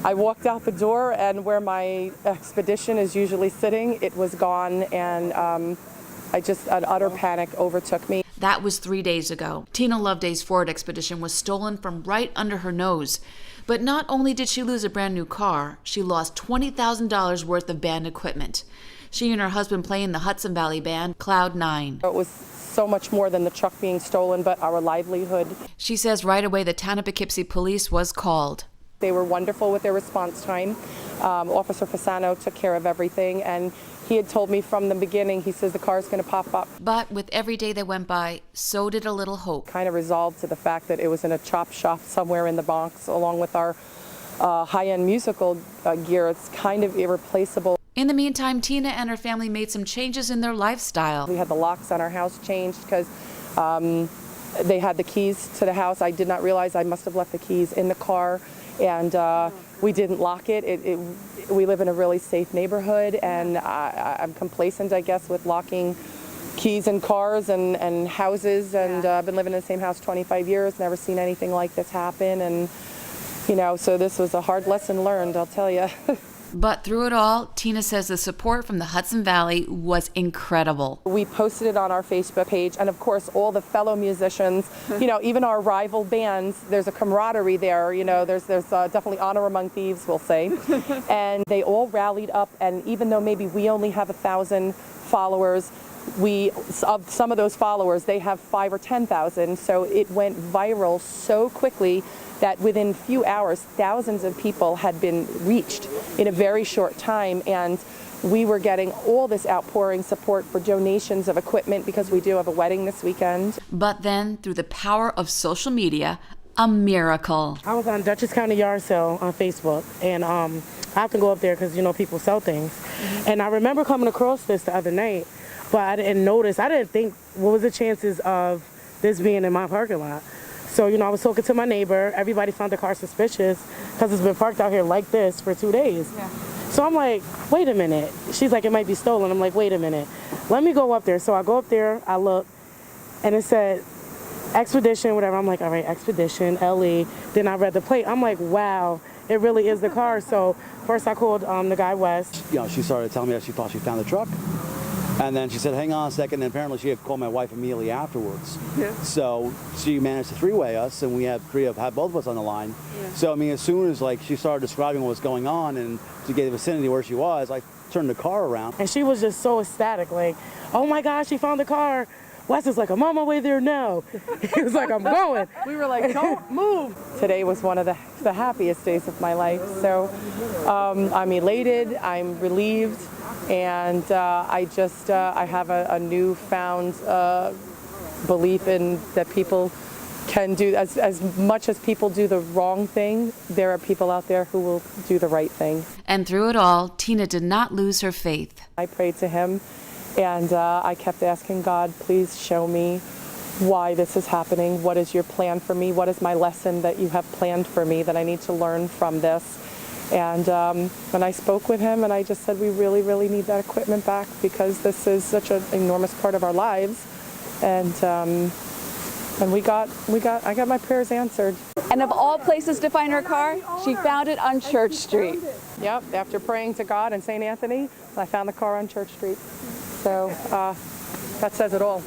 I walked out the door, and where my Expedition is usually sitting, it was gone, and an utter panic overtook me. That was 3 days ago. Tina Loveday's Ford Expedition was stolen from right under her nose. But not only did she lose a brand new car, she lost $20,000 worth of band equipment. She and her husband play in the Hudson Valley band, NYne. It was so much more than the truck being stolen, but our livelihood. She says right away the town of Poughkeepsie police was called. They were wonderful with their response time. Officer Fasano took care of everything, and he had told me from the beginning, he says the car's going to pop up. But with every day that went by, so did a little hope. Kind of resolved to the fact that it was in a chop shop somewhere in the Bronx, along with our high-end musical gear. It's kind of irreplaceable. In the meantime, Tina and her family made some changes in their lifestyle. We had the locks on our house changed because they had the keys to the house. I did not realize I must have left the keys in the car, and we didn't lock it. We live in a really safe neighborhood, and I'm complacent, I guess, with locking keys in cars and houses, and I've been living in the same house 25 years, never seen anything like this happen, and so this was a hard lesson learned, I'll tell you. But through it all, Tina says the support from the Hudson Valley was incredible. We posted it on our Facebook page, and of course all the fellow musicians, even our rival bands, there's a camaraderie there, there's definitely honor among thieves, we'll say. And they all rallied up, and even though maybe we only have 1,000 followers, of some of those followers, they have 5,000 or 10,000, so it went viral so quickly that within a few hours, thousands of people had been reached in a very short time, and we were getting all this outpouring support for donations of equipment because we do have a wedding this weekend. But then, through the power of social media, a miracle. I was on Dutchess County Yard Sale on Facebook, and I have to go up there because, people sell things. Mm-hmm. And I remember coming across this the other night, but I didn't think, what was the chances of this being in my parking lot? So, I was talking to my neighbor. Everybody found the car suspicious because it's been parked out here like this for 2 days. Yeah. So I'm like, wait a minute. She's like, it might be stolen. I'm like, wait a minute. Let me go up there. So I go up there, I look, and it said Expedition, whatever. I'm like, all right, Expedition, LE. Then I read the plate. I'm like, wow, it really is the car. So first I called the guy West. She started telling me that she thought she found the truck. And then she said, hang on a second, and apparently she had called my wife immediately afterwards. Yeah. So she managed to three-way us, and we had both of us on the line. Yeah. So, as soon as she started describing what was going on and to get the vicinity where she was, I turned the car around. And she was just so ecstatic, like, oh my gosh, she found the car. Wes is like, I'm on my way there now. He was like, I'm going. We were like, don't move. Today was one of the happiest days of my life. So I'm elated, I'm relieved, and I have a newfound belief in that people can do, as much as people do the wrong thing, there are people out there who will do the right thing. And through it all, Tina did not lose her faith. I prayed to him, and I kept asking God, please show me why this is happening. What is your plan for me? What is my lesson that you have planned for me that I need to learn from this? And I spoke with him, and I just said, we really, really need that equipment back because this is such an enormous part of our lives. And I got my prayers answered. And of all places to find her car, she found it on Church Street. Yep, after praying to God and St. Anthony, I found the car on Church Street. So that says it all.